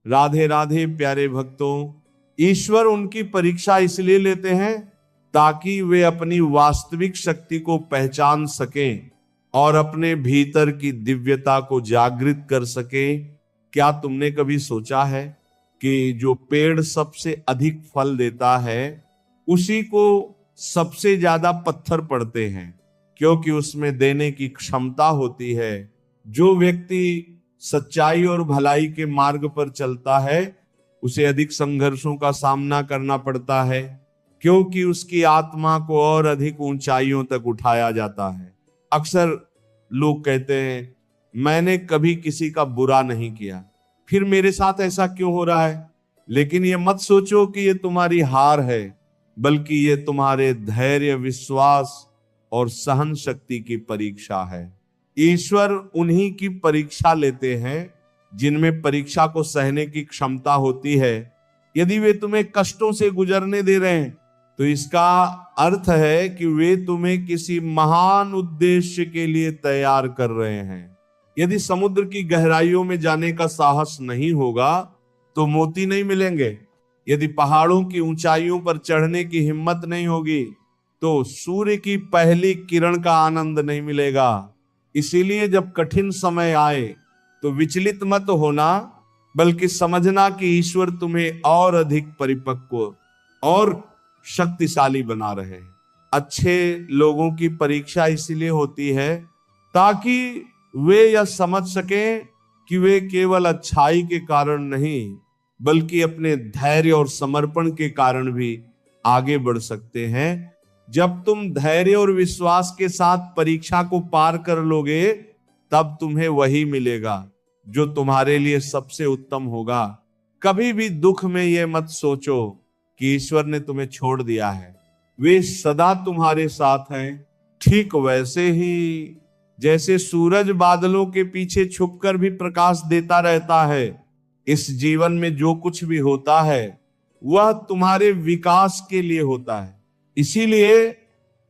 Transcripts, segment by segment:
राधे राधे प्यारे भक्तों, ईश्वर उनकी परीक्षा इसलिए लेते हैं ताकि वे अपनी वास्तविक शक्ति को पहचान सकें और अपने भीतर की दिव्यता को जागृत कर सकें। क्या तुमने कभी सोचा है कि जो पेड़ सबसे अधिक फल देता है उसी को सबसे ज्यादा पत्थर पड़ते हैं, क्योंकि उसमें देने की क्षमता होती है। जो व्यक्ति सच्चाई और भलाई के मार्ग पर चलता है उसे अधिक संघर्षों का सामना करना पड़ता है, क्योंकि उसकी आत्मा को और अधिक ऊंचाइयों तक उठाया जाता है। अक्सर लोग कहते हैं, मैंने कभी किसी का बुरा नहीं किया, फिर मेरे साथ ऐसा क्यों हो रहा है। लेकिन ये मत सोचो कि ये तुम्हारी हार है, बल्कि ये तुम्हारे धैर्य, विश्वास और सहन शक्ति की परीक्षा है। ईश्वर उन्हीं की परीक्षा लेते हैं जिनमें परीक्षा को सहने की क्षमता होती है। यदि वे तुम्हें कष्टों से गुजरने दे रहे हैं तो इसका अर्थ है कि वे तुम्हें किसी महान उद्देश्य के लिए तैयार कर रहे हैं। यदि समुद्र की गहराइयों में जाने का साहस नहीं होगा तो मोती नहीं मिलेंगे। यदि पहाड़ों की ऊंचाइयों पर चढ़ने की हिम्मत नहीं होगी तो सूर्य की पहली किरण का आनंद नहीं मिलेगा। इसीलिए जब कठिन समय आए तो विचलित मत होना, बल्कि समझना कि ईश्वर तुम्हें और अधिक परिपक्व और शक्तिशाली बना रहे। अच्छे लोगों की परीक्षा इसीलिए होती है ताकि वे यह समझ सकें कि वे केवल अच्छाई के कारण नहीं, बल्कि अपने धैर्य और समर्पण के कारण भी आगे बढ़ सकते हैं। जब तुम धैर्य और विश्वास के साथ परीक्षा को पार कर लोगे तब तुम्हें वही मिलेगा जो तुम्हारे लिए सबसे उत्तम होगा। कभी भी दुख में यह मत सोचो कि ईश्वर ने तुम्हें छोड़ दिया है। वे सदा तुम्हारे साथ हैं। ठीक वैसे ही जैसे सूरज बादलों के पीछे छुपकर भी प्रकाश देता रहता है, इस जीवन में जो कुछ भी होता है वह तुम्हारे विकास के लिए होता है। इसीलिए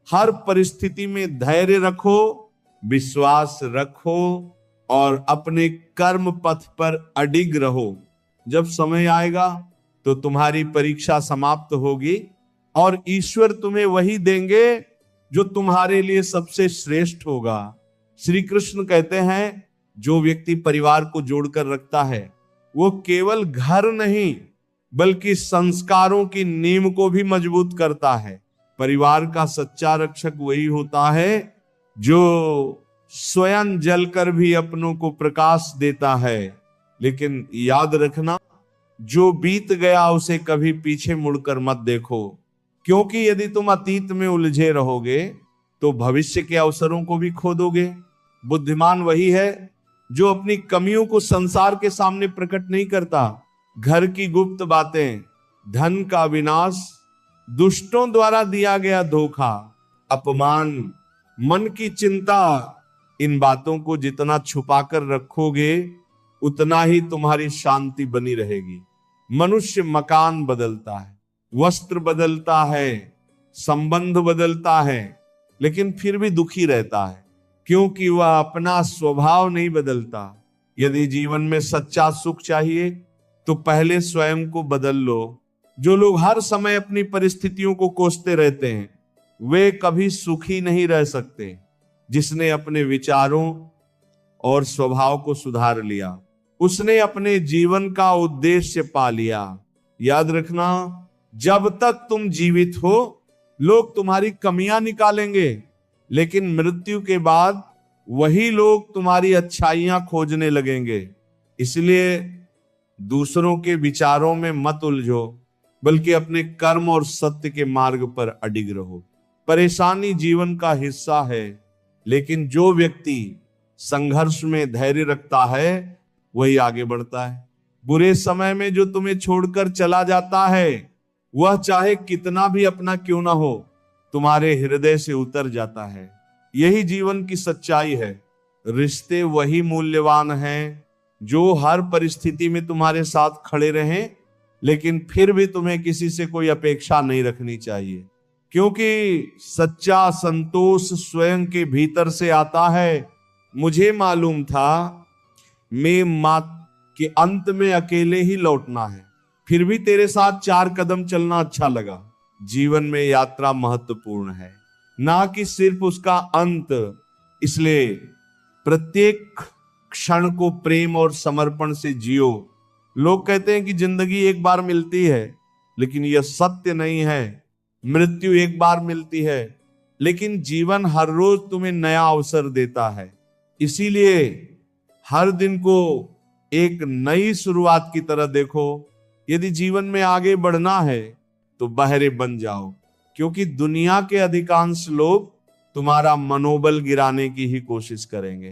हर परिस्थिति में धैर्य रखो, विश्वास रखो और अपने कर्म पथ पर अडिग रहो। जब समय आएगा तो तुम्हारी परीक्षा समाप्त होगी और ईश्वर तुम्हें वही देंगे जो तुम्हारे लिए सबसे श्रेष्ठ होगा। श्री कृष्ण कहते हैं, जो व्यक्ति परिवार को जोड़कर रखता है वो केवल घर नहीं बल्कि संस्कारों की नींव को भी मजबूत करता है। परिवार का सच्चा रक्षक वही होता है जो स्वयं जलकर भी अपनों को प्रकाश देता है। लेकिन याद रखना, जो बीत गया उसे कभी पीछे मुड़कर मत देखो, क्योंकि यदि तुम अतीत में उलझे रहोगे तो भविष्य के अवसरों को भी खो दोगे। बुद्धिमान वही है जो अपनी कमियों को संसार के सामने प्रकट नहीं करता। घर की गुप्त बातें, धन का विनाश, दुष्टों द्वारा दिया गया धोखा, अपमान, मन की चिंता, इन बातों को जितना छुपाकर रखोगे उतना ही तुम्हारी शांति बनी रहेगी। मनुष्य मकान बदलता है, वस्त्र बदलता है, संबंध बदलता है, लेकिन फिर भी दुखी रहता है, क्योंकि वह अपना स्वभाव नहीं बदलता। यदि जीवन में सच्चा सुख चाहिए तो पहले स्वयं को बदल लो। जो लोग हर समय अपनी परिस्थितियों को कोसते रहते हैं वे कभी सुखी नहीं रह सकते। जिसने अपने विचारों और स्वभाव को सुधार लिया उसने अपने जीवन का उद्देश्य पा लिया। याद रखना, जब तक तुम जीवित हो लोग तुम्हारी कमियां निकालेंगे, लेकिन मृत्यु के बाद वही लोग तुम्हारी अच्छाइयां खोजने लगेंगे। इसलिए दूसरों के विचारों में मत उलझो, बल्कि अपने कर्म और सत्य के मार्ग पर अडिग रहो। परेशानी जीवन का हिस्सा है, लेकिन जो व्यक्ति संघर्ष में धैर्य रखता है वही आगे बढ़ता है। बुरे समय में जो तुम्हें छोड़कर चला जाता है वह चाहे कितना भी अपना क्यों ना हो, तुम्हारे हृदय से उतर जाता है। यही जीवन की सच्चाई है। रिश्ते वही मूल्यवान हैं जो हर परिस्थिति में तुम्हारे साथ खड़े रहें, लेकिन फिर भी तुम्हें किसी से कोई अपेक्षा नहीं रखनी चाहिए, क्योंकि सच्चा संतोष स्वयं के भीतर से आता है। मुझे मालूम था मैं कि अंत में अकेले ही लौटना है, फिर भी तेरे साथ 4 कदम चलना अच्छा लगा। जीवन में यात्रा महत्वपूर्ण है, ना कि सिर्फ उसका अंत। इसलिए प्रत्येक क्षण को प्रेम और समर्पण से जियो। लोग कहते हैं कि जिंदगी एक बार मिलती है, लेकिन यह सत्य नहीं है। मृत्यु एक बार मिलती है, लेकिन जीवन हर रोज तुम्हें नया अवसर देता है। इसीलिए हर दिन को एक नई शुरुआत की तरह देखो। यदि जीवन में आगे बढ़ना है तो बहरे बन जाओ, क्योंकि दुनिया के अधिकांश लोग तुम्हारा मनोबल गिराने की ही कोशिश करेंगे।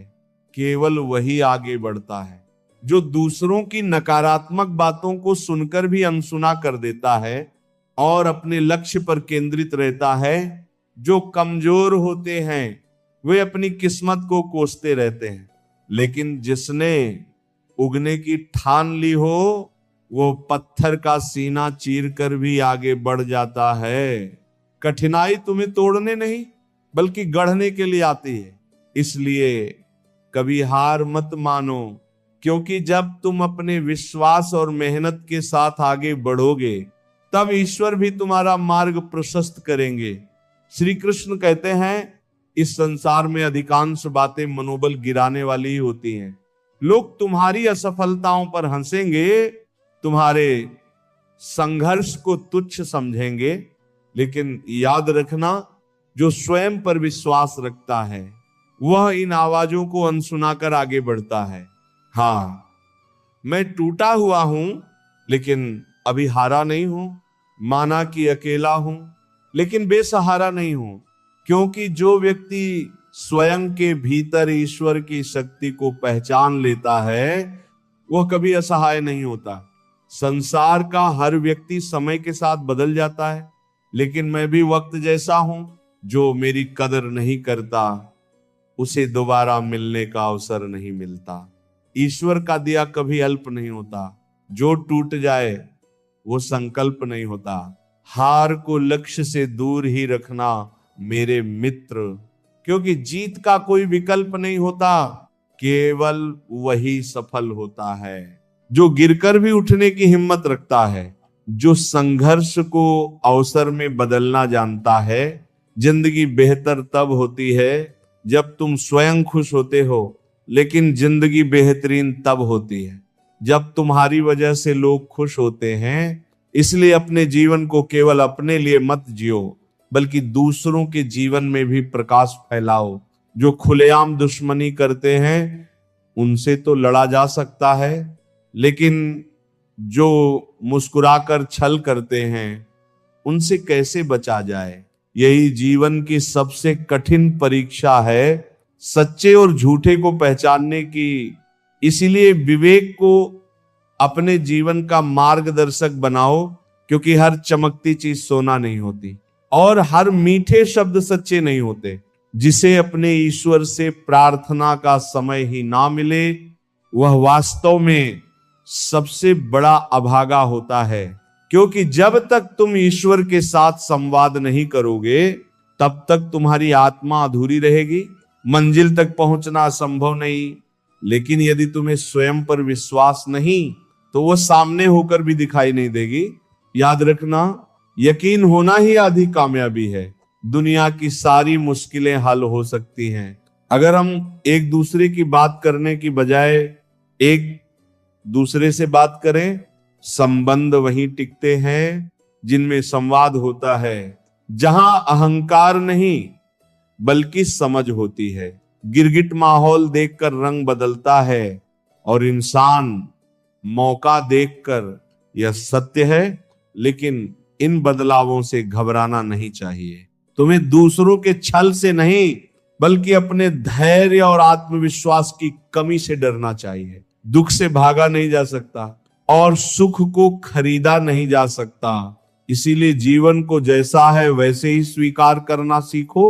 केवल वही आगे बढ़ता है जो दूसरों की नकारात्मक बातों को सुनकर भी अनसुना कर देता है और अपने लक्ष्य पर केंद्रित रहता है। जो कमजोर होते हैं वे अपनी किस्मत को कोसते रहते हैं, लेकिन जिसने उगने की ठान ली हो वो पत्थर का सीना चीरकर भी आगे बढ़ जाता है। कठिनाई तुम्हें तोड़ने नहीं बल्कि गढ़ने के लिए आती है। इसलिए कभी हार मत मानो, क्योंकि जब तुम अपने विश्वास और मेहनत के साथ आगे बढ़ोगे तब ईश्वर भी तुम्हारा मार्ग प्रशस्त करेंगे। श्री कृष्ण कहते हैं, इस संसार में अधिकांश बातें मनोबल गिराने वाली ही होती हैं। लोग तुम्हारी असफलताओं पर हंसेंगे, तुम्हारे संघर्ष को तुच्छ समझेंगे, लेकिन याद रखना, जो स्वयं पर विश्वास रखता है वह इन आवाजों को अनसुना कर आगे बढ़ता है। हाँ, मैं टूटा हुआ हूं लेकिन अभी हारा नहीं हूं। माना कि अकेला हूं लेकिन बेसहारा नहीं हूं, क्योंकि जो व्यक्ति स्वयं के भीतर ईश्वर की शक्ति को पहचान लेता है वह कभी असहाय नहीं होता। संसार का हर व्यक्ति समय के साथ बदल जाता है, लेकिन मैं भी वक्त जैसा हूं। जो मेरी कदर नहीं करता उसे दोबारा मिलने का अवसर नहीं मिलता। ईश्वर का दिया कभी अल्प नहीं होता। जो टूट जाए वो संकल्प नहीं होता। हार को लक्ष्य से दूर ही रखना मेरे मित्र, क्योंकि जीत का कोई विकल्प नहीं होता, केवल वही सफल होता है जो गिरकर भी उठने की हिम्मत रखता है, जो संघर्ष को अवसर में बदलना जानता है। जिंदगी बेहतर तब होती है जब तुम स्वयं खुश होते हो, लेकिन जिंदगी बेहतरीन तब होती है जब तुम्हारी वजह से लोग खुश होते हैं। इसलिए अपने जीवन को केवल अपने लिए मत जियो, बल्कि दूसरों के जीवन में भी प्रकाश फैलाओ। जो खुलेआम दुश्मनी करते हैं उनसे तो लड़ा जा सकता है, लेकिन जो मुस्कुराकर छल करते हैं उनसे कैसे बचा जाए। यही जीवन की सबसे कठिन परीक्षा है, सच्चे और झूठे को पहचानने की। इसीलिए विवेक को अपने जीवन का मार्गदर्शक बनाओ, क्योंकि हर चमकती चीज सोना नहीं होती और हर मीठे शब्द सच्चे नहीं होते। जिसे अपने ईश्वर से प्रार्थना का समय ही ना मिले वह वास्तव में सबसे बड़ा अभागा होता है, क्योंकि जब तक तुम ईश्वर के साथ संवाद नहीं करोगे तब तक तुम्हारी आत्मा अधूरी रहेगी। मंजिल तक पहुंचना संभव नहीं, लेकिन यदि तुम्हें स्वयं पर विश्वास नहीं तो वह सामने होकर भी दिखाई नहीं देगी। याद रखना, यकीन होना ही आधी कामयाबी है। दुनिया की सारी मुश्किलें हल हो सकती हैं अगर हम एक दूसरे की बात करने की बजाय एक दूसरे से बात करें। संबंध वहीं टिकते हैं जिनमें संवाद होता है, जहां अहंकार नहीं बल्कि समझ होती है। गिरगिट माहौल देखकर रंग बदलता है और इंसान मौका देखकर, यह सत्य है। लेकिन इन बदलावों से घबराना नहीं चाहिए। तुम्हें दूसरों के छल से नहीं बल्कि अपने धैर्य और आत्मविश्वास की कमी से डरना चाहिए। दुख से भागा नहीं जा सकता और सुख को खरीदा नहीं जा सकता। इसीलिए जीवन को जैसा है वैसे ही स्वीकार करना सीखो।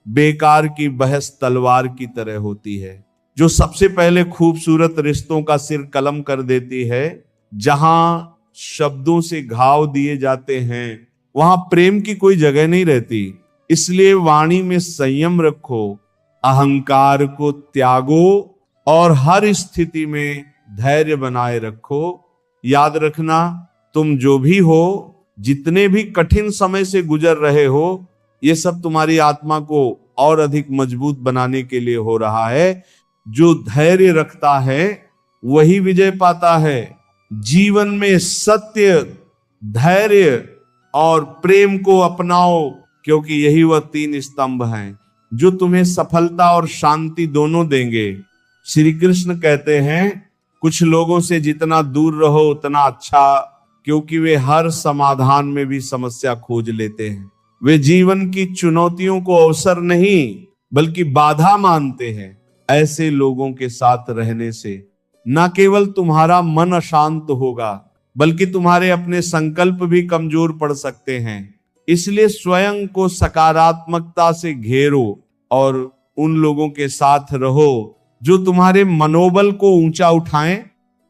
बेकार की बहस तलवार की तरह होती है, जो सबसे पहले खूबसूरत रिश्तों का सिर कलम कर देती है। जहां शब्दों से घाव दिए जाते हैं वहां प्रेम की कोई जगह नहीं रहती। इसलिए वाणी में संयम रखो, अहंकार को त्यागो और हर स्थिति में धैर्य बनाए रखो। याद रखना, तुम जो भी हो, जितने भी कठिन समय से गुजर रहे हो, ये सब तुम्हारी आत्मा को और अधिक मजबूत बनाने के लिए हो रहा है। जो धैर्य रखता है वही विजय पाता है। जीवन में सत्य, धैर्य और प्रेम को अपनाओ, क्योंकि यही वह 3 स्तंभ हैं जो तुम्हें सफलता और शांति दोनों देंगे। श्री कृष्ण कहते हैं, कुछ लोगों से जितना दूर रहो उतना अच्छा, क्योंकि वे हर समाधान में भी समस्या खोज लेते हैं। वे जीवन की चुनौतियों को अवसर नहीं बल्कि बाधा मानते हैं। ऐसे लोगों के साथ रहने से न केवल तुम्हारा मन अशांत होगा, बल्कि तुम्हारे अपने संकल्प भी कमजोर पड़ सकते हैं। इसलिए स्वयं को सकारात्मकता से घेरो और उन लोगों के साथ रहो जो तुम्हारे मनोबल को ऊंचा उठाएं।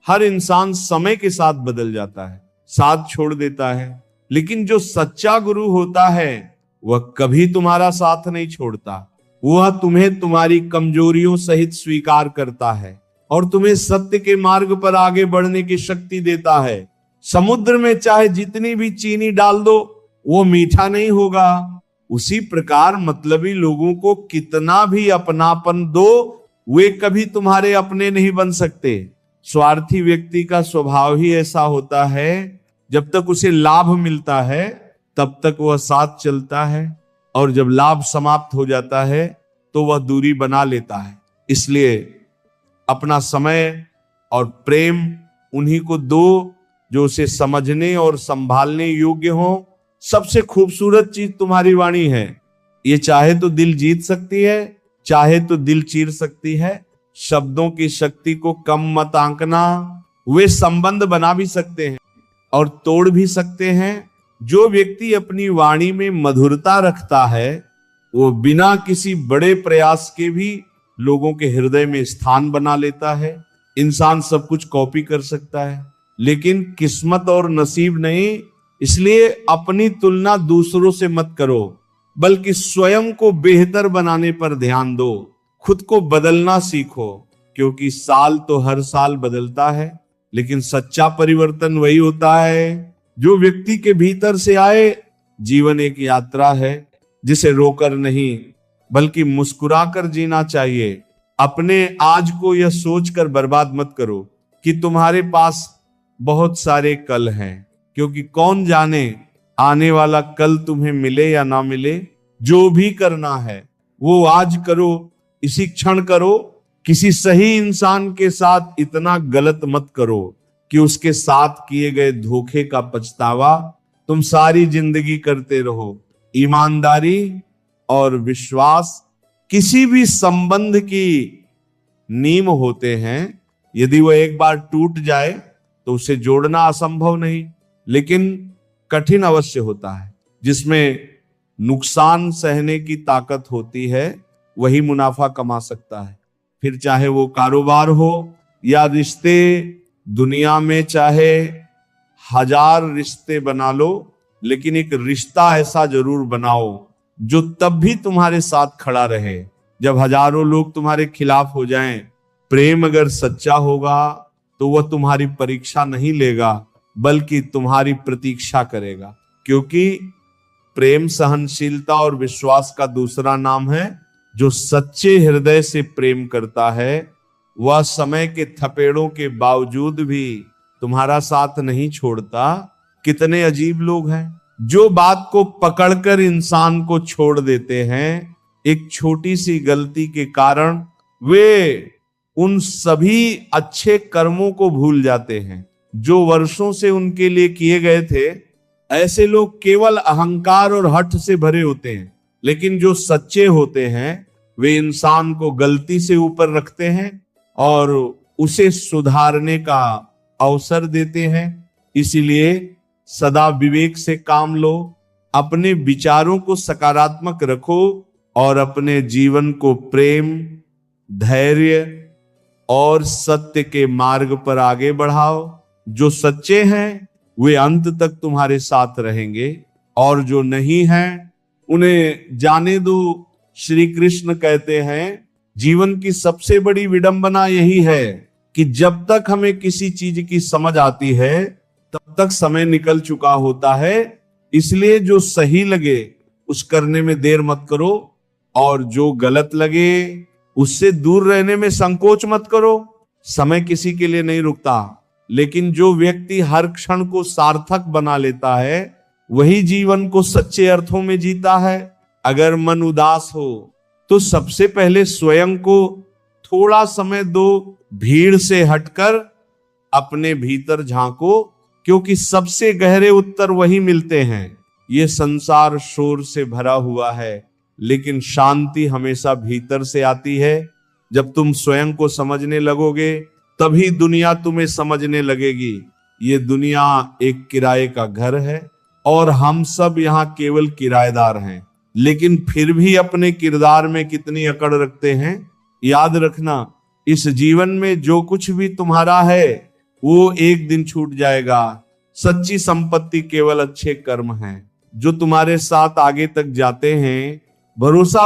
हर इंसान समय के साथ बदल जाता है, साथ छोड़ देता है, लेकिन जो सच्चा गुरु होता है वह कभी तुम्हारा साथ नहीं छोड़ता। वह तुम्हें तुम्हारी कमजोरियों सहित स्वीकार करता है और तुम्हें सत्य के मार्ग पर आगे बढ़ने की शक्ति देता है। समुद्र में चाहे जितनी भी चीनी डाल दो, वो मीठा नहीं होगा। उसी प्रकार मतलबी लोगों को कितना भी अपनापन दो, वे कभी तुम्हारे अपने नहीं बन सकते। स्वार्थी व्यक्ति का स्वभाव ही ऐसा होता है, जब तक उसे लाभ मिलता है तब तक वह साथ चलता है, और जब लाभ समाप्त हो जाता है तो वह दूरी बना लेता है। इसलिए अपना समय और प्रेम उन्हीं को दो जो उसे समझने और संभालने योग्य हो। सबसे खूबसूरत चीज तुम्हारी वाणी है। ये चाहे तो दिल जीत सकती है, चाहे तो दिल चीर सकती है। शब्दों की शक्ति को कम मत आंकना। वे संबंध बना भी सकते हैं और तोड़ भी सकते हैं। जो व्यक्ति अपनी वाणी में मधुरता रखता है, वो बिना किसी बड़े प्रयास के भी लोगों के हृदय में स्थान बना लेता है। इंसान सब कुछ कॉपी कर सकता है, लेकिन किस्मत और नसीब नहीं। इसलिए अपनी तुलना दूसरों से मत करो, बल्कि स्वयं को बेहतर बनाने पर ध्यान दो। खुद को बदलना सीखो, क्योंकि साल तो हर साल बदलता है, लेकिन सच्चा परिवर्तन वही होता है जो व्यक्ति के भीतर से आए। जीवन एक यात्रा है जिसे रोकर नहीं बल्कि मुस्कुराकर जीना चाहिए। अपने आज को यह सोचकर बर्बाद मत करो कि तुम्हारे पास बहुत सारे कल हैं, क्योंकि कौन जाने आने वाला कल तुम्हें मिले या ना मिले। जो भी करना है वो आज करो, इसी क्षण करो। किसी सही इंसान के साथ इतना गलत मत करो कि उसके साथ किए गए धोखे का पछतावा तुम सारी जिंदगी करते रहो। ईमानदारी और विश्वास किसी भी संबंध की नींव होते हैं। यदि वह एक बार टूट जाए तो उसे जोड़ना असंभव नहीं, लेकिन कठिन अवश्य होता है। जिसमें नुकसान सहने की ताकत होती है वही मुनाफा कमा सकता है। फिर चाहे वो कारोबार हो या रिश्ते। दुनिया में चाहे 1000 रिश्ते बना लो, लेकिन एक रिश्ता ऐसा जरूर बनाओ जो तब भी तुम्हारे साथ खड़ा रहे जब हजारों लोग तुम्हारे खिलाफ हो जाएं। प्रेम अगर सच्चा होगा तो वह तुम्हारी परीक्षा नहीं लेगा, बल्कि तुम्हारी प्रतीक्षा करेगा, क्योंकि प्रेम सहनशीलता और विश्वास का दूसरा नाम है। जो सच्चे हृदय से प्रेम करता है वह समय के थपेड़ों के बावजूद भी तुम्हारा साथ नहीं छोड़ता। कितने अजीब लोग हैं जो बात को पकड़कर इंसान को छोड़ देते हैं। एक छोटी सी गलती के कारण वे उन सभी अच्छे कर्मों को भूल जाते हैं जो वर्षों से उनके लिए किए गए थे। ऐसे लोग केवल अहंकार और हठ से भरे होते हैं, लेकिन जो सच्चे होते हैं वे इंसान को गलती से ऊपर रखते हैं और उसे सुधारने का अवसर देते हैं। इसीलिए सदा विवेक से काम लो, अपने विचारों को सकारात्मक रखो और अपने जीवन को प्रेम, धैर्य और सत्य के मार्ग पर आगे बढ़ाओ। जो सच्चे हैं वे अंत तक तुम्हारे साथ रहेंगे और जो नहीं हैं उन्हें जाने दो। श्री कृष्ण कहते हैं जीवन की सबसे बड़ी विडंबना यही है कि जब तक हमें किसी चीज की समझ आती है तब तक समय निकल चुका होता है। इसलिए जो सही लगे उस करने में देर मत करो, और जो गलत लगे उससे दूर रहने में संकोच मत करो। समय किसी के लिए नहीं रुकता, लेकिन जो व्यक्ति हर क्षण को सार्थक बना लेता है वही जीवन को सच्चे अर्थों में जीता है। अगर मन उदास हो तो सबसे पहले स्वयं को थोड़ा समय दो, भीड़ से हटकर अपने भीतर झांको, क्योंकि सबसे गहरे उत्तर वही मिलते हैं। ये संसार शोर से भरा हुआ है, लेकिन शांति हमेशा भीतर से आती है। जब तुम स्वयं को समझने लगोगे तभी दुनिया तुम्हें समझने लगेगी। ये दुनिया एक किराए का घर है और हम सब यहाँ केवल किराएदार हैं, लेकिन फिर भी अपने किरदार में कितनी अकड़ रखते हैं। याद रखना, इस जीवन में जो कुछ भी तुम्हारा है वो एक दिन छूट जाएगा। सच्ची संपत्ति केवल अच्छे कर्म हैं जो तुम्हारे साथ आगे तक जाते हैं। भरोसा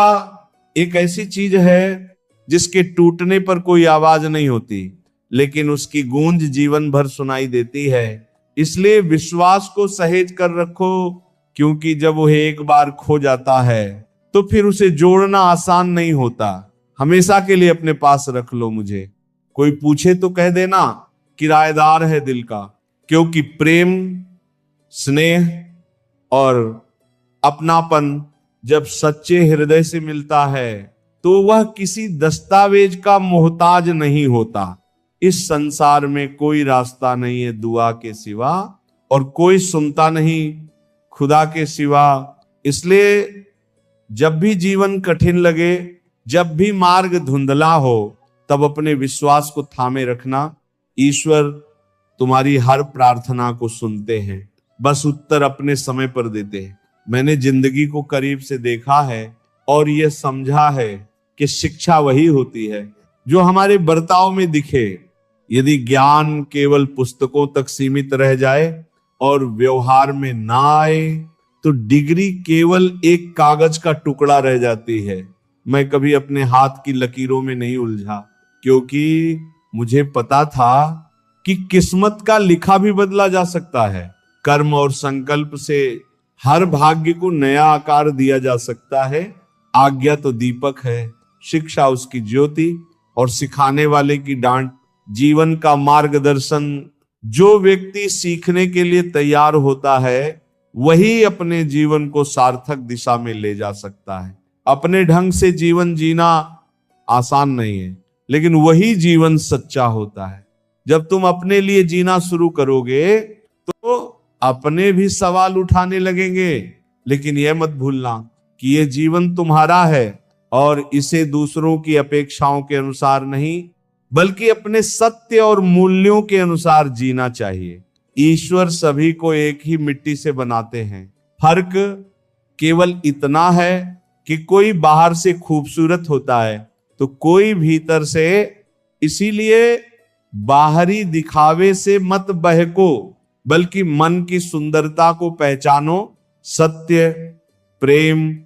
एक ऐसी चीज है जिसके टूटने पर कोई आवाज नहीं होती, लेकिन उसकी गूंज जीवन भर सुनाई देती है। इसलिए विश्वास को सहेज कर रखो, क्योंकि जब वह एक बार खो जाता है तो फिर उसे जोड़ना आसान नहीं होता। हमेशा के लिए अपने पास रख लो मुझे। कोई पूछे तो कह देना किराएदार है दिल का, क्योंकि प्रेम, स्नेह और अपनापन जब सच्चे हृदय से मिलता है तो वह किसी दस्तावेज का मोहताज नहीं होता। इस संसार में कोई रास्ता नहीं है दुआ के सिवा, और कोई सुनता नहीं खुदा के सिवा। इसलिए जब भी जीवन कठिन लगे, जब भी मार्ग धुंधला हो, तब अपने विश्वास को थामे रखना। ईश्वर तुम्हारी हर प्रार्थना को सुनते हैं, बस उत्तर अपने समय पर देते हैं। मैंने जिंदगी को करीब से देखा है और यह समझा है कि शिक्षा वही होती है जो हमारे बर्ताव में दिखे। यदि ज्ञान केवल पुस्तकों तक सीमित रह जाए और व्यवहार में ना आए तो डिग्री केवल एक कागज का टुकड़ा रह जाती है। मैं कभी अपने हाथ की लकीरों में नहीं उलझा, क्योंकि मुझे पता था कि किस्मत का लिखा भी बदला जा सकता है। कर्म और संकल्प से हर भाग्य को नया आकार दिया जा सकता है। आज्ञा तो दीपक है, शिक्षा उसकी ज्योति और सिखाने वाले की डांट जीवन का मार्गदर्शन। जो व्यक्ति सीखने के लिए तैयार होता है वही अपने जीवन को सार्थक दिशा में ले जा सकता है। अपने ढंग से जीवन जीना आसान नहीं है, लेकिन वही जीवन सच्चा होता है। जब तुम अपने लिए जीना शुरू करोगे तो अपने भी सवाल उठाने लगेंगे, लेकिन यह मत भूलना कि यह जीवन तुम्हारा है और इसे दूसरों की अपेक्षाओं के अनुसार नहीं, बल्कि अपने सत्य और मूल्यों के अनुसार जीना चाहिए। ईश्वर सभी को एक ही मिट्टी से बनाते हैं। फर्क केवल इतना है कि कोई बाहर से खूबसूरत होता है तो कोई भीतर से। इसीलिए बाहरी दिखावे से मत बहको, बल्कि मन की सुंदरता को पहचानो। सत्य, प्रेम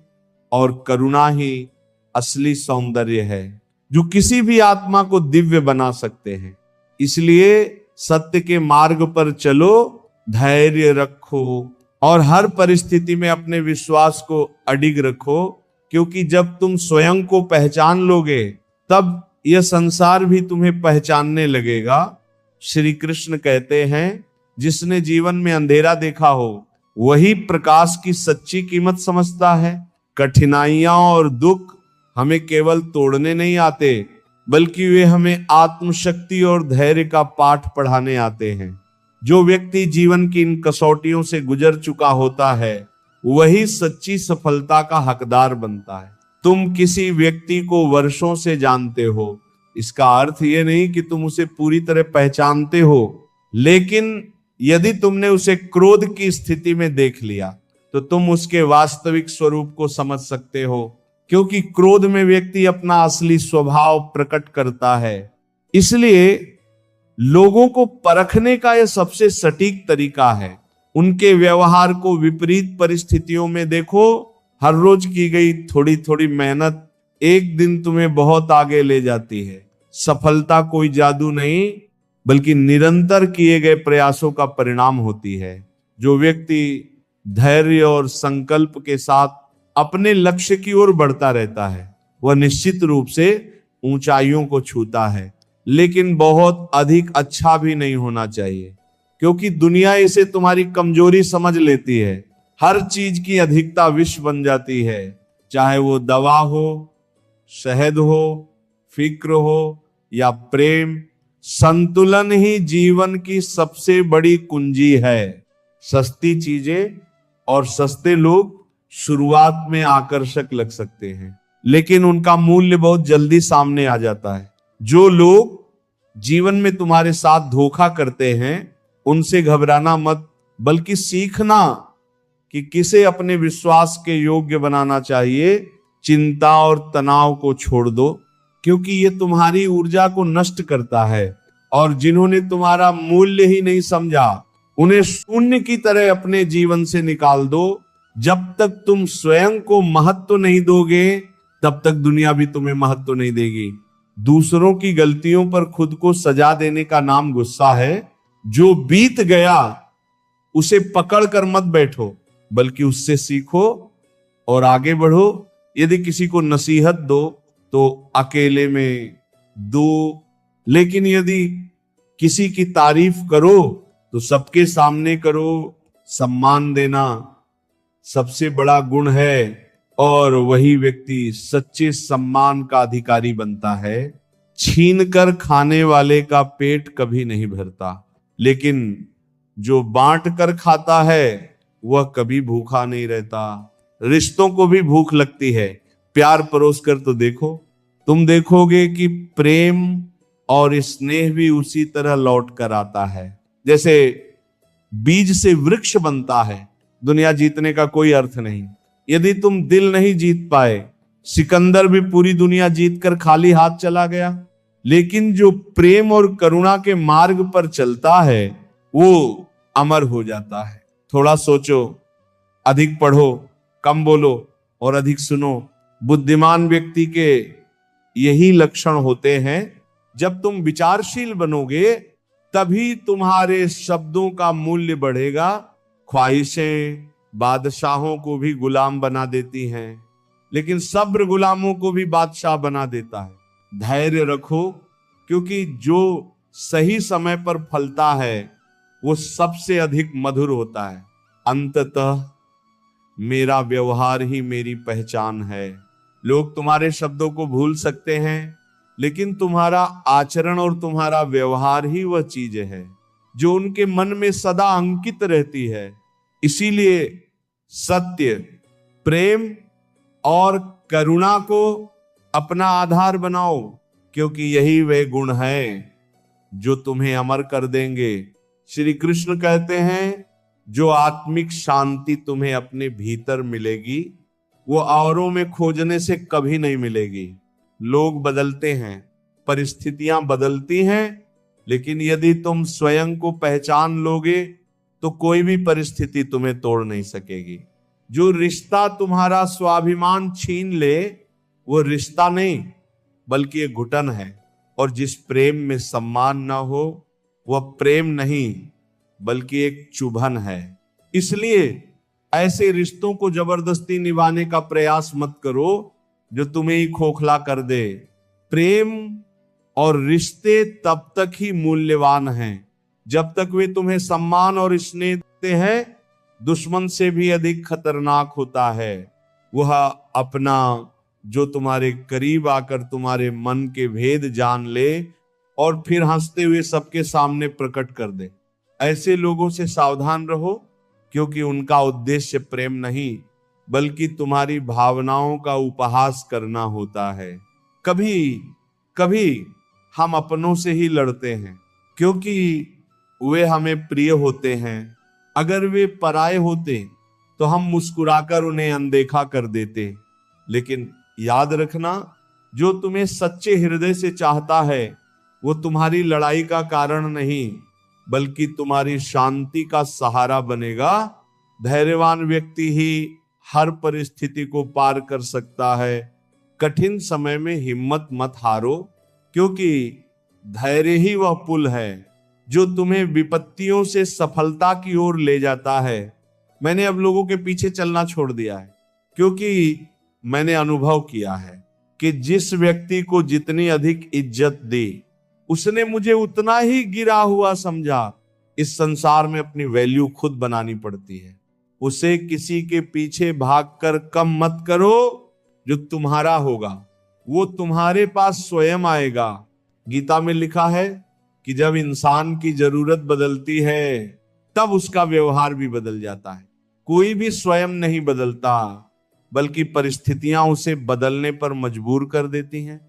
और करुणा ही असली सौंदर्य है जो किसी भी आत्मा को दिव्य बना सकते हैं। इसलिए सत्य के मार्ग पर चलो, धैर्य रखो और हर परिस्थिति में अपने विश्वास को अडिग रखो, क्योंकि जब तुम स्वयं को पहचान लोगे तब यह संसार भी तुम्हें पहचानने लगेगा। श्री कृष्ण कहते हैं, जिसने जीवन में अंधेरा देखा हो वही प्रकाश की सच्ची कीमत समझता है। कठिनाइयां और दुख हमें केवल तोड़ने नहीं आते, बल्कि वे हमें आत्मशक्ति और धैर्य का पाठ पढ़ाने आते हैं। जो व्यक्ति जीवन की इन कसौटियों से गुजर चुका होता है वही सच्ची सफलता का हकदार बनता है। तुम किसी व्यक्ति को वर्षों से जानते हो, इसका अर्थ यह नहीं कि तुम उसे पूरी तरह पहचानते हो, लेकिन यदि तुमने उसे क्रोध की स्थिति में देख लिया तो तुम उसके वास्तविक स्वरूप को समझ सकते हो, क्योंकि क्रोध में व्यक्ति अपना असली स्वभाव प्रकट करता है। इसलिए लोगों को परखने का यह सबसे सटीक तरीका है। उनके व्यवहार को विपरीत परिस्थितियों में देखो। हर रोज की गई थोड़ी थोड़ी मेहनत एक दिन तुम्हें बहुत आगे ले जाती है। सफलता कोई जादू नहीं, बल्कि निरंतर किए गए प्रयासों का परिणाम होती है। जो व्यक्ति धैर्य और संकल्प के साथ अपने लक्ष्य की ओर बढ़ता रहता है, वह निश्चित रूप से ऊंचाइयों को छूता है। लेकिन बहुत अधिक अच्छा भी नहीं होना चाहिए, क्योंकि दुनिया इसे तुम्हारी कमजोरी समझ लेती है। हर चीज की अधिकता विष बन जाती है, चाहे वो दवा हो, शहद हो, फिक्र हो या प्रेम। संतुलन ही जीवन की सबसे बड़ी कुंजी है। सस्ती चीजें और सस्ते लोग शुरुआत में आकर्षक लग सकते हैं, लेकिन उनका मूल्य बहुत जल्दी सामने आ जाता है। जो लोग जीवन में तुम्हारे साथ धोखा करते हैं, उनसे घबराना मत, बल्कि सीखना कि किसे अपने विश्वास के योग्य बनाना चाहिए। चिंता और तनाव को छोड़ दो, क्योंकि ये तुम्हारी ऊर्जा को नष्ट करता है। और जिन्होंने तुम्हारा मूल्य ही नहीं समझा, उन्हें शून्य की तरह अपने जीवन से निकाल दो। जब तक तुम स्वयं को महत्व नहीं दोगे, तब तक दुनिया भी तुम्हें महत्व नहीं देगी। दूसरों की गलतियों पर खुद को सजा देने का नाम गुस्सा है। जो बीत गया उसे पकड़ कर मत बैठो, बल्कि उससे सीखो और आगे बढ़ो। यदि किसी को नसीहत दो तो अकेले में दो, लेकिन यदि किसी की तारीफ करो तो सबके सामने करो। सम्मान देना सबसे बड़ा गुण है, और वही व्यक्ति सच्चे सम्मान का अधिकारी बनता है। छीनकर खाने वाले का पेट कभी नहीं भरता, लेकिन जो बांट कर खाता है वह कभी भूखा नहीं रहता। रिश्तों को भी भूख लगती है, प्यार परोस कर तो देखो। तुम देखोगे कि प्रेम और स्नेह भी उसी तरह लौट कर आता है। जैसे बीज से वृक्ष बनता है, दुनिया जीतने का कोई अर्थ नहीं। यदि तुम दिल नहीं जीत पाए, सिकंदर भी पूरी दुनिया जीत कर खाली हाथ चला गया। लेकिन जो प्रेम और करुणा के मार्ग पर चलता है, वो अमर हो जाता है। थोड़ा सोचो, अधिक पढ़ो, कम बोलो और अधिक सुनो। बुद्धिमान व्यक्ति के यही लक्षण होते हैं। जब तुम विचारशील बनोगे, तभी तुम्हारे शब्दों का मूल्य बढ़ेगा। ख्वाहिशें बादशाहों को भी गुलाम बना देती हैं, लेकिन सब्र गुलामों को भी बादशाह बना देता है। धैर्य रखो, क्योंकि जो सही समय पर फलता है वो सबसे अधिक मधुर होता है। अंततः मेरा व्यवहार ही मेरी पहचान है। लोग तुम्हारे शब्दों को भूल सकते हैं, लेकिन तुम्हारा आचरण और तुम्हारा व्यवहार ही वह चीज है जो उनके मन में सदा अंकित रहती है। इसीलिए सत्य, प्रेम और करुणा को अपना आधार बनाओ, क्योंकि यही वे गुण हैं जो तुम्हें अमर कर देंगे। श्री कृष्ण कहते हैं, जो आत्मिक शांति तुम्हें अपने भीतर मिलेगी, वो औरों में खोजने से कभी नहीं मिलेगी। लोग बदलते हैं, परिस्थितियां बदलती हैं, लेकिन यदि तुम स्वयं को पहचान लोगे तो कोई भी परिस्थिति तुम्हें तोड़ नहीं सकेगी। जो रिश्ता तुम्हारा स्वाभिमान छीन ले, वो रिश्ता नहीं बल्कि एक घुटन है। और जिस प्रेम में सम्मान ना हो, वह प्रेम नहीं बल्कि एक चुभन है। इसलिए ऐसे रिश्तों को जबरदस्ती निभाने का प्रयास मत करो जो तुम्हें ही खोखला कर दे। प्रेम और रिश्ते तब तक ही मूल्यवान हैं जब तक वे तुम्हें सम्मान और स्नेह देते हैं। दुश्मन से भी अधिक खतरनाक होता है वह अपना, जो तुम्हारे करीब आकर तुम्हारे मन के भेद जान ले और फिर हंसते हुए सबके सामने प्रकट कर दे। ऐसे लोगों से सावधान रहो, क्योंकि उनका उद्देश्य प्रेम नहीं बल्कि तुम्हारी भावनाओं का उपहास करना होता है। कभी कभी हम अपनों से ही लड़ते हैं, क्योंकि वे हमें प्रिय होते हैं। अगर वे पराये होते तो हम मुस्कुराकर उन्हें अनदेखा कर देते। लेकिन याद रखना, जो तुम्हें सच्चे हृदय से चाहता है वो तुम्हारी लड़ाई का कारण नहीं बल्कि तुम्हारी शांति का सहारा बनेगा। धैर्यवान व्यक्ति ही हर परिस्थिति को पार कर सकता है। कठिन समय में हिम्मत मत हारो, क्योंकि धैर्य ही वह पुल है जो तुम्हें विपत्तियों से सफलता की ओर ले जाता है। मैंने अब लोगों के पीछे चलना छोड़ दिया है, क्योंकि मैंने अनुभव किया है कि जिस व्यक्ति को जितनी अधिक इज्जत दी, उसने मुझे उतना ही गिरा हुआ समझा। इस संसार में अपनी वैल्यू खुद बनानी पड़ती है। उसे किसी के पीछे भागकर कम मत करो। जो तुम्हारा होगा वो तुम्हारे पास स्वयं आएगा। गीता में लिखा है कि जब इंसान की जरूरत बदलती है तब उसका व्यवहार भी बदल जाता है। कोई भी स्वयं नहीं बदलता, बल्कि परिस्थितियां उसे बदलने पर मजबूर कर देती हैं।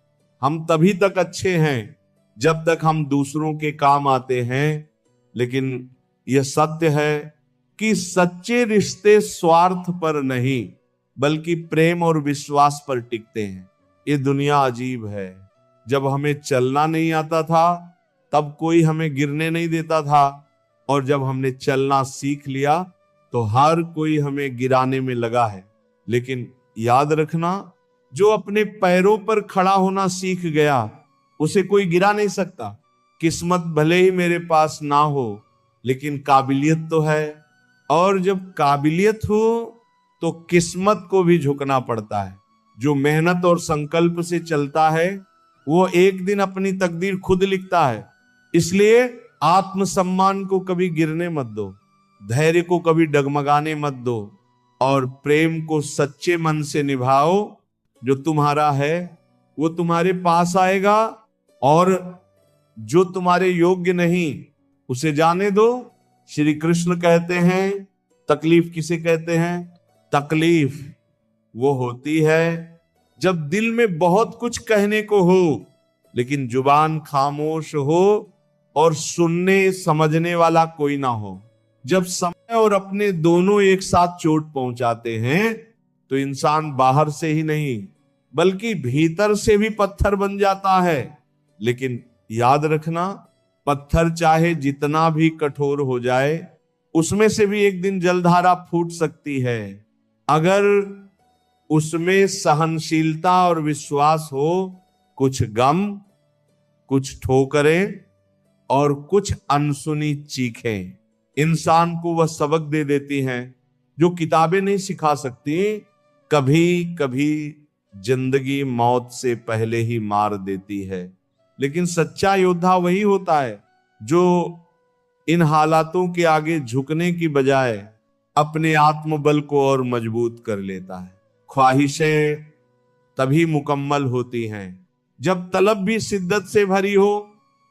हम तभी तक अच्छे हैं जब तक हम दूसरों के काम आते हैं, लेकिन यह सत्य है कि सच्चे रिश्ते स्वार्थ पर नहीं बल्कि प्रेम और विश्वास पर टिकते हैं। ये दुनिया अजीब है। जब हमें चलना नहीं आता था तब कोई हमें गिरने नहीं देता था, और जब हमने चलना सीख लिया तो हर कोई हमें गिराने में लगा है। लेकिन याद रखना, जो अपने पैरों पर खड़ा होना सीख गया उसे कोई गिरा नहीं सकता। किस्मत भले ही मेरे पास ना हो, लेकिन काबिलियत तो है, और जब काबिलियत हो तो किस्मत को भी झुकना पड़ता है। जो मेहनत और संकल्प से चलता है वो एक दिन अपनी तकदीर खुद लिखता है। इसलिए आत्मसम्मान को कभी गिरने मत दो, धैर्य को कभी डगमगाने मत दो, और प्रेम को सच्चे मन से निभाओ। जो तुम्हारा है वो तुम्हारे पास आएगा, और जो तुम्हारे योग्य नहीं उसे जाने दो। श्री कृष्ण कहते हैं, तकलीफ किसे कहते हैं? तकलीफ वो होती है जब दिल में बहुत कुछ कहने को हो, लेकिन जुबान खामोश हो और सुनने समझने वाला कोई ना हो। जब समय और अपने दोनों एक साथ चोट पहुंचाते हैं तो इंसान बाहर से ही नहीं बल्कि भीतर से भी पत्थर बन जाता है। लेकिन याद रखना, पत्थर चाहे जितना भी कठोर हो जाए, उसमें से भी एक दिन जलधारा फूट सकती है, अगर उसमें सहनशीलता और विश्वास हो। कुछ गम, कुछ ठोकरें और कुछ अनसुनी चीखें इंसान को वह सबक दे देती हैं जो किताबें नहीं सिखा सकती। कभी कभी जिंदगी मौत से पहले ही मार देती है, लेकिन सच्चा योद्धा वही होता है जो इन हालातों के आगे झुकने की बजाय अपने आत्मबल को और मजबूत कर लेता है। ख्वाहिशें तभी मुकम्मल होती हैं जब तलब भी शिद्दत से भरी हो।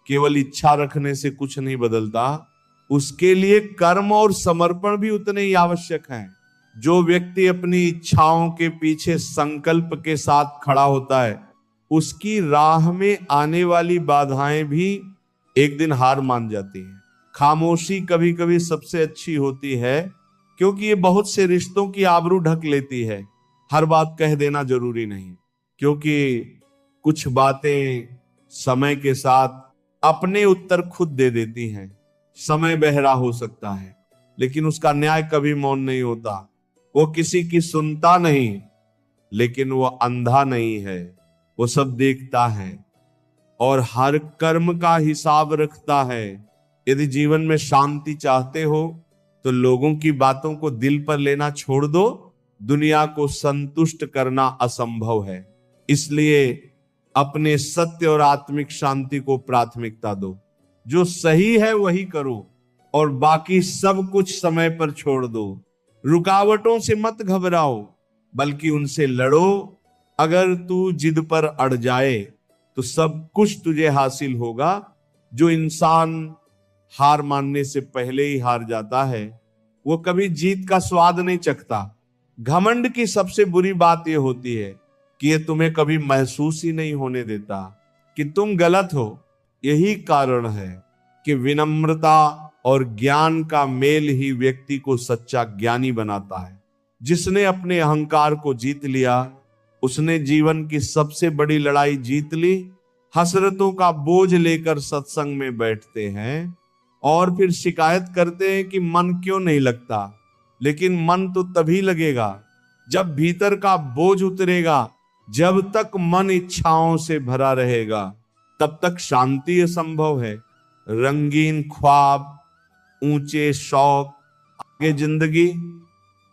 केवल इच्छा रखने से कुछ नहीं बदलता, उसके लिए कर्म और समर्पण भी उतने ही आवश्यक हैं। जो व्यक्ति अपनी इच्छाओं के पीछे संकल्प के साथ खड़ा होता है, उसकी राह में आने वाली बाधाएं भी एक दिन हार मान जाती हैं। खामोशी कभी कभी सबसे अच्छी होती है, क्योंकि ये बहुत से रिश्तों की आबरू ढक लेती है। हर बात कह देना जरूरी नहीं, क्योंकि कुछ बातें समय के साथ अपने उत्तर खुद दे देती हैं। समय बहरा हो सकता है, लेकिन उसका न्याय कभी मौन नहीं होता। वो किसी की सुनता नहीं, लेकिन वो अंधा नहीं है, वो सब देखता है और हर कर्म का हिसाब रखता है। यदि जीवन में शांति चाहते हो तो लोगों की बातों को दिल पर लेना छोड़ दो। दुनिया को संतुष्ट करना असंभव है, इसलिए अपने सत्य और आत्मिक शांति को प्राथमिकता दो। जो सही है वही करो और बाकी सब कुछ समय पर छोड़ दो। रुकावटों से मत घबराओ, बल्कि उनसे लड़ो। अगर तू जिद पर अड़ जाए तो सब कुछ तुझे हासिल होगा। जो इंसान हार मानने से पहले ही हार जाता है, वो कभी जीत का स्वाद नहीं चखता। घमंड की सबसे बुरी बात यह होती है कि ये तुम्हें कभी महसूस ही नहीं होने देता कि तुम गलत हो। यही कारण है कि विनम्रता और ज्ञान का मेल ही व्यक्ति को सच्चा ज्ञानी बनाता है। जिसने अपने अहंकार को जीत लिया, उसने जीवन की सबसे बड़ी लड़ाई जीत ली। हसरतों का बोझ लेकर सत्संग में बैठते हैं और फिर शिकायत करते हैं कि मन क्यों नहीं लगता। लेकिन मन तो तभी लगेगा जब भीतर का बोझ उतरेगा। जब तक मन इच्छाओं से भरा रहेगा, तब तक शांति असंभव है। रंगीन ख्वाब, ऊंचे शौक, आगे जिंदगी,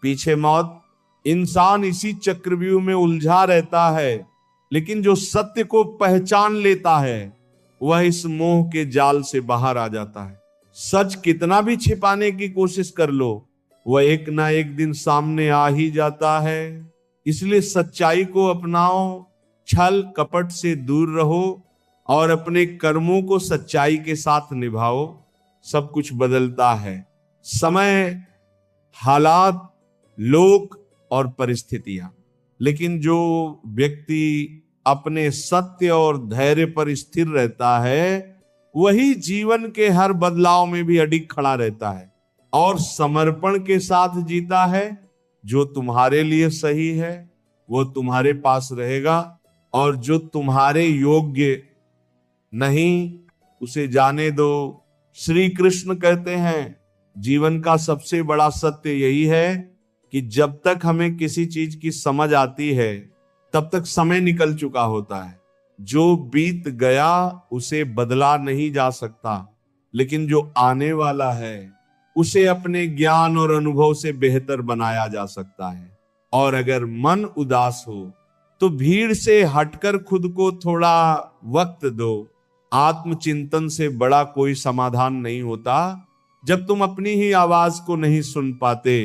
पीछे मौत, इंसान इसी चक्रव्यूह में उलझा रहता है। लेकिन जो सत्य को पहचान लेता है वह इस मोह के जाल से बाहर आ जाता है। सच कितना भी छिपाने की कोशिश कर लो, वह एक ना एक दिन सामने आ ही जाता है। इसलिए सच्चाई को अपनाओ, छल कपट से दूर रहो और अपने कर्मों को सच्चाई के साथ निभाओ। सब कुछ बदलता है, समय, हालात, लोग और परिस्थितियां। लेकिन जो व्यक्ति अपने सत्य और धैर्य पर स्थिर रहता है वही जीवन के हर बदलाव में भी अडिग खड़ा रहता है और समर्पण के साथ जीता है। जो तुम्हारे लिए सही है वो तुम्हारे पास रहेगा और जो तुम्हारे योग्य नहीं उसे जाने दो। श्री कृष्ण कहते हैं जीवन का सबसे बड़ा सत्य यही है कि जब तक हमें किसी चीज की समझ आती है तब तक समय निकल चुका होता है। जो बीत गया उसे बदला नहीं जा सकता, लेकिन जो आने वाला है उसे अपने ज्ञान और अनुभव से बेहतर बनाया जा सकता है। और अगर मन उदास हो तो भीड़ से हटकर खुद को थोड़ा वक्त दो। आत्मचिंतन से बड़ा कोई समाधान नहीं होता। जब तुम अपनी ही आवाज को नहीं सुन पाते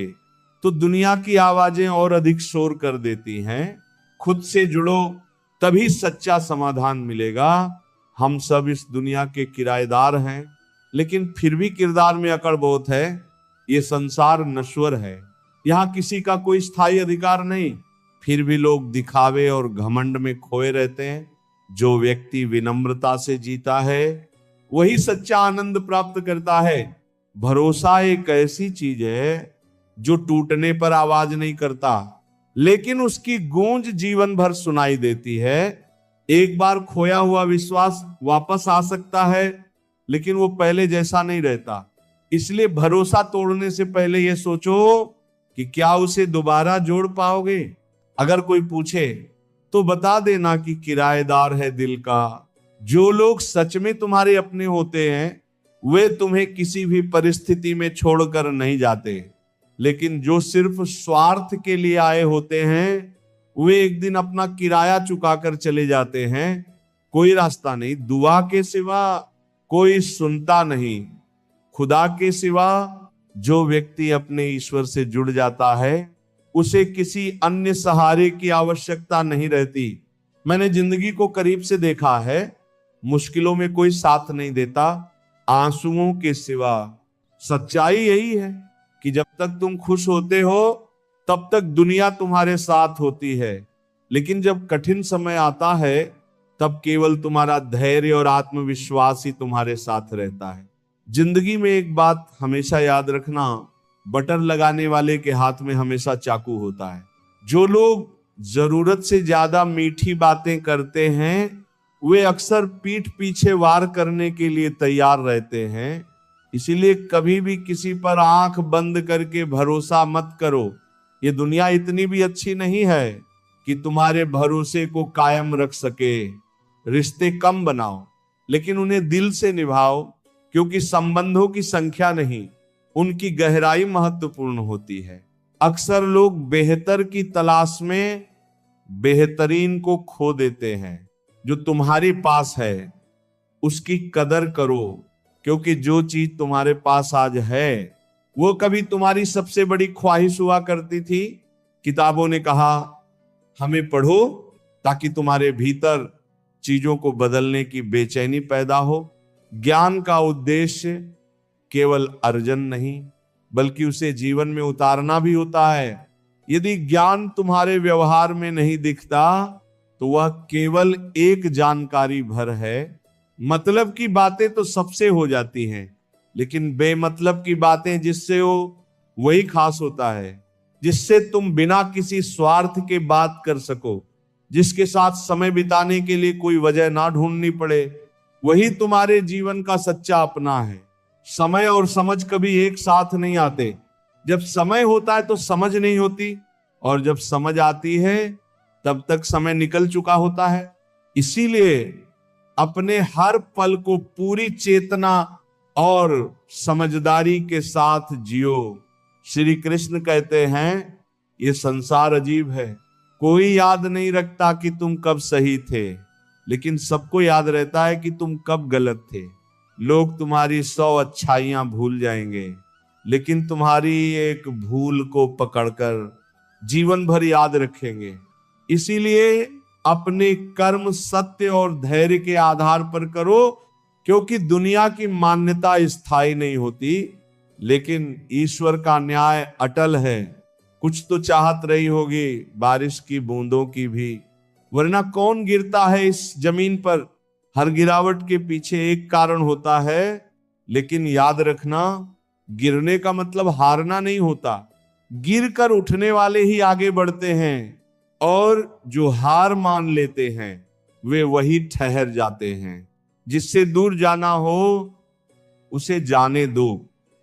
तो दुनिया की आवाजें और अधिक शोर कर देती हैं। खुद से जुड़ो, तभी सच्चा समाधान मिलेगा। हम सब इस दुनिया के किराएदार हैं, लेकिन फिर भी किरदार में अकड़ बहुत है। ये संसार नश्वर है, यहाँ किसी का कोई स्थायी अधिकार नहीं। फिर भी लोग दिखावे और घमंड में खोए रहते हैं। जो व्यक्ति विनम्रता से जीता है वही सच्चा आनंद प्राप्त करता है। भरोसा एक ऐसी चीज है जो टूटने पर आवाज नहीं करता, लेकिन उसकी गूंज जीवन भर सुनाई देती है। एक बार खोया हुआ विश्वास वापस आ सकता है, लेकिन वो पहले जैसा नहीं रहता। इसलिए भरोसा तोड़ने से पहले यह सोचो कि क्या उसे दोबारा जोड़ पाओगे। अगर कोई पूछे तो बता देना कि किराएदार है दिल का। जो लोग सच में तुम्हारे अपने होते हैं वे तुम्हें किसी भी परिस्थिति में छोड़कर नहीं जाते, लेकिन जो सिर्फ स्वार्थ के लिए आए होते हैं वे एक दिन अपना किराया चुकाकर चले जाते हैं। कोई रास्ता नहीं, दुआ के सिवा कोई सुनता नहीं। खुदा के सिवा जो व्यक्ति अपने ईश्वर से जुड़ जाता है उसे किसी अन्य सहारे की आवश्यकता नहीं रहती। मैंने जिंदगी को करीब से देखा है। मुश्किलों में कोई साथ नहीं देता, आंसुओं के सिवा। सच्चाई यही है कि जब तक तुम खुश होते हो तब तक दुनिया तुम्हारे साथ होती है, लेकिन जब कठिन समय आता है तब केवल तुम्हारा धैर्य और आत्मविश्वास ही तुम्हारे साथ रहता है। जिंदगी में एक बात हमेशा याद रखना, बटर लगाने वाले के हाथ में हमेशा चाकू होता है। जो लोग जरूरत से ज्यादा मीठी बातें करते हैं वे अक्सर पीठ पीछे वार करने के लिए तैयार रहते हैं। इसीलिए कभी भी किसी पर आंख बंद करके भरोसा मत करो। ये दुनिया इतनी भी अच्छी नहीं है कि तुम्हारे भरोसे को कायम रख सके। रिश्ते कम बनाओ, लेकिन उन्हें दिल से निभाओ, क्योंकि संबंधों की संख्या नहीं उनकी गहराई महत्वपूर्ण होती है। अक्सर लोग बेहतर की तलाश में बेहतरीन को खो देते हैं। जो तुम्हारे पास है उसकी कदर करो, क्योंकि जो चीज तुम्हारे पास आज है वो कभी तुम्हारी सबसे बड़ी ख्वाहिश हुआ करती थी। किताबों ने कहा हमें पढ़ो ताकि तुम्हारे भीतर चीजों को बदलने की बेचैनी पैदा हो। ज्ञान का उद्देश्य केवल अर्जन नहीं बल्कि उसे जीवन में उतारना भी होता है। यदि ज्ञान तुम्हारे व्यवहार में नहीं दिखता तो वह केवल एक जानकारी भर है। मतलब की बातें तो सबसे हो जाती हैं, लेकिन बेमतलब की बातें जिससे हो वही खास होता है। जिससे तुम बिना किसी स्वार्थ के बात कर सको, जिसके साथ समय बिताने के लिए कोई वजह ना ढूंढनी पड़े, वही तुम्हारे जीवन का सच्चा अपना है। समय और समझ कभी एक साथ नहीं आते। जब समय होता है तो समझ नहीं होती, और जब समझ आती है तब तक समय निकल चुका होता है। इसीलिए अपने हर पल को पूरी चेतना और समझदारी के साथ जियो। श्री कृष्ण कहते हैं ये संसार अजीब है, कोई याद नहीं रखता कि तुम कब सही थे, लेकिन सबको याद रहता है कि तुम कब गलत थे। लोग तुम्हारी 100 अच्छाइयां भूल जाएंगे, लेकिन तुम्हारी एक भूल को पकड़कर जीवन भर याद रखेंगे। इसीलिए अपने कर्म सत्य और धैर्य के आधार पर करो, क्योंकि दुनिया की मान्यता स्थायी नहीं होती, लेकिन ईश्वर का न्याय अटल है। कुछ तो चाहत रही होगी बारिश की बूंदों की भी, वरना कौन गिरता है इस जमीन पर। हर गिरावट के पीछे एक कारण होता है, लेकिन याद रखना गिरने का मतलब हारना नहीं होता। गिर कर उठने वाले ही आगे बढ़ते हैं, और जो हार मान लेते हैं वे वही ठहर जाते हैं। जिससे दूर जाना हो उसे जाने दो।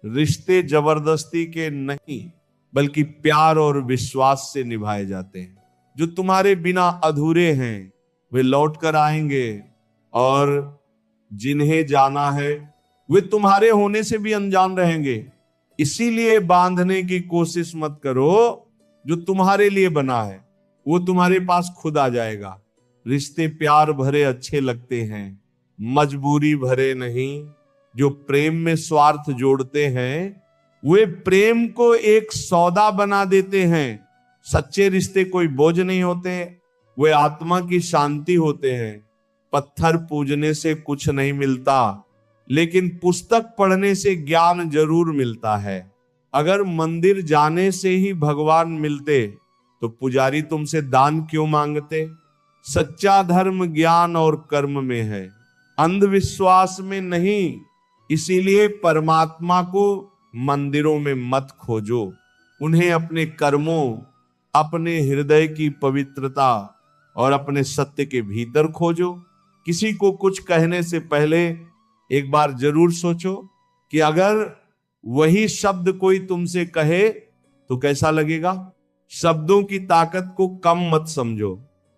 रिश्ते जबरदस्ती के नहीं, बल्कि प्यार और विश्वास से निभाए जाते हैं। जो तुम्हारे बिना अधूरे हैं वे लौट कर आएंगे, और जिन्हें जाना है वे तुम्हारे होने से भी अनजान रहेंगे। इसीलिए बांधने की कोशिश मत करो, जो तुम्हारे लिए बना है वो तुम्हारे पास खुद आ जाएगा। रिश्ते प्यार भरे अच्छे लगते हैं, मजबूरी भरे नहीं। जो प्रेम में स्वार्थ जोड़ते हैं वे प्रेम को एक सौदा बना देते हैं। सच्चे रिश्ते कोई बोझ नहीं होते, वे आत्मा की शांति होते हैं। पत्थर पूजने से कुछ नहीं मिलता, लेकिन पुस्तक पढ़ने से ज्ञान जरूर मिलता है। अगर मंदिर जाने से ही भगवान मिलते तो पुजारी तुमसे दान क्यों मांगते। सच्चा धर्म ज्ञान और कर्म में है, अंधविश्वास में नहीं। इसीलिए परमात्मा को मंदिरों में मत खोजो, उन्हें अपने कर्मों, अपने हृदय की पवित्रता और अपने सत्य के भीतर खोजो। किसी को कुछ कहने से पहले एक बार जरूर सोचो कि अगर वही शब्द कोई तुमसे कहे तो कैसा लगेगा। शब्दों की ताकत को कम मत समझो,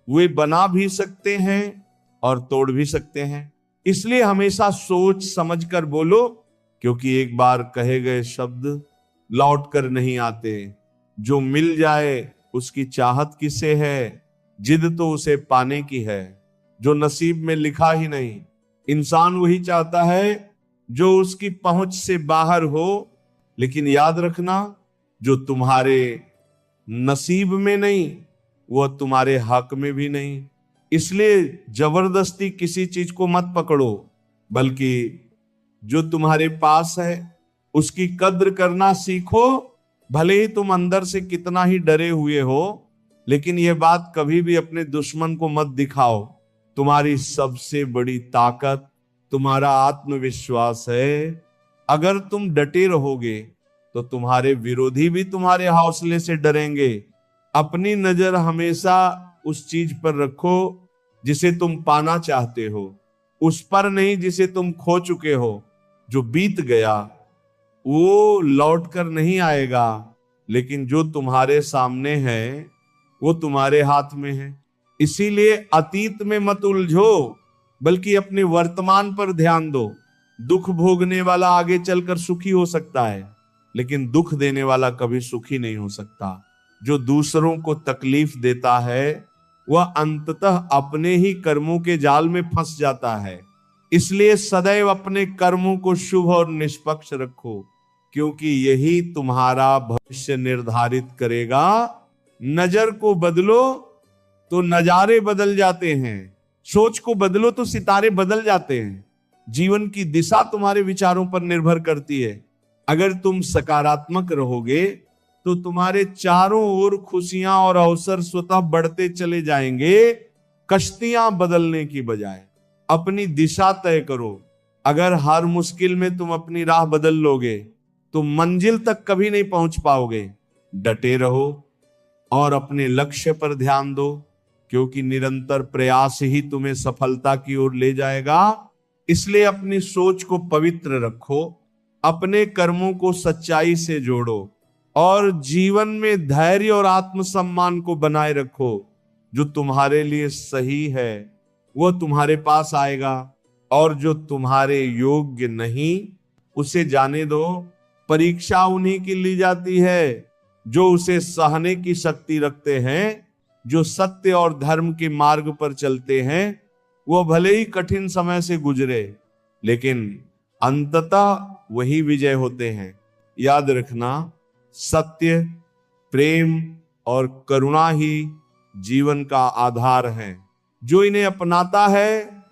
वे बना भी सकते हैं और तोड़ भी सकते हैं। इसलिए हमेशा सोच समझ कर बोलो, क्योंकि एक बार कहे गए शब्द लौट कर नहीं आते। जो मिल जाए उसकी चाहत किसे है, जिद तो उसे पाने की है। जो नसीब में लिखा ही नहीं, इंसान वही चाहता है जो उसकी पहुंच से बाहर हो। लेकिन याद रखना, जो तुम्हारे नसीब में नहीं वह तुम्हारे हक में भी नहीं। इसलिए जबरदस्ती किसी चीज को मत पकड़ो, बल्कि जो तुम्हारे पास है उसकी कद्र करना सीखो। भले ही तुम अंदर से कितना ही डरे हुए हो, लेकिन यह बात कभी भी अपने दुश्मन को मत दिखाओ। तुम्हारी सबसे बड़ी ताकत तुम्हारा आत्मविश्वास है। अगर तुम डटे रहोगे तो तुम्हारे विरोधी भी तुम्हारे हौसले से डरेंगे। अपनी नजर हमेशा उस चीज पर रखो जिसे तुम पाना चाहते हो, उस पर नहीं जिसे तुम खो चुके हो। जो बीत गया वो लौट कर नहीं आएगा, लेकिन जो तुम्हारे सामने है वो तुम्हारे हाथ में है। इसीलिए अतीत में मत उलझो, बल्कि अपने वर्तमान पर ध्यान दो। दुख भोगने वाला आगे चलकर सुखी हो सकता है, लेकिन दुख देने वाला कभी सुखी नहीं हो सकता। जो दूसरों को तकलीफ देता है वह अंततः अपने ही कर्मों के जाल में फंस जाता है। इसलिए सदैव अपने कर्मों को शुभ और निष्पक्ष रखो, क्योंकि यही तुम्हारा भविष्य निर्धारित करेगा। नजर को बदलो तो नजारे बदल जाते हैं, सोच को बदलो तो सितारे बदल जाते हैं। जीवन की दिशा तुम्हारे विचारों पर निर्भर करती है। अगर तुम सकारात्मक रहोगे तो तुम्हारे चारों ओर खुशियां और अवसर स्वतः बढ़ते चले जाएंगे। कश्तियां बदलने की बजाय अपनी दिशा तय करो। अगर हर मुश्किल में तुम अपनी राह बदल लोगे तो मंजिल तक कभी नहीं पहुंच पाओगे। डटे रहो और अपने लक्ष्य पर ध्यान दो, क्योंकि निरंतर प्रयास ही तुम्हें सफलता की ओर ले जाएगा। इसलिए अपनी सोच को पवित्र रखो, अपने कर्मों को सच्चाई से जोड़ो और जीवन में धैर्य और आत्मसम्मान को बनाए रखो। जो तुम्हारे लिए सही है वो तुम्हारे पास आएगा, और जो तुम्हारे योग्य नहीं उसे जाने दो। परीक्षा उन्हीं की ली जाती है जो उसे सहने की शक्ति रखते हैं। जो सत्य और धर्म के मार्ग पर चलते हैं वो भले ही कठिन समय से गुजरे, लेकिन अंततः वही विजय होते हैं। याद रखना, सत्य, प्रेम और करुणा ही जीवन का आधार है। जो इन्हें अपनाता है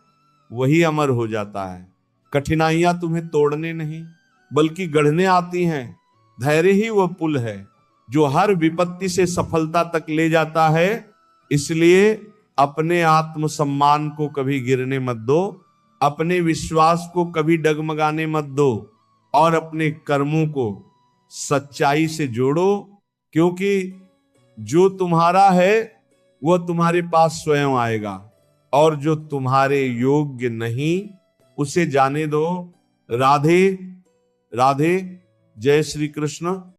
वही अमर हो जाता है। कठिनाइयां तुम्हें तोड़ने नहीं बल्कि गढ़ने आती हैं। धैर्य ही वह पुल है जो हर विपत्ति से सफलता तक ले जाता है। इसलिए अपने आत्मसम्मान को कभी गिरने मत दो, अपने विश्वास को कभी डगमगाने मत दो, और अपने कर्मों को सच्चाई से जोड़ो, क्योंकि जो तुम्हारा है वह तुम्हारे पास स्वयं आएगा, और जो तुम्हारे योग्य नहीं उसे जाने दो। राधे राधे। जय श्री कृष्ण।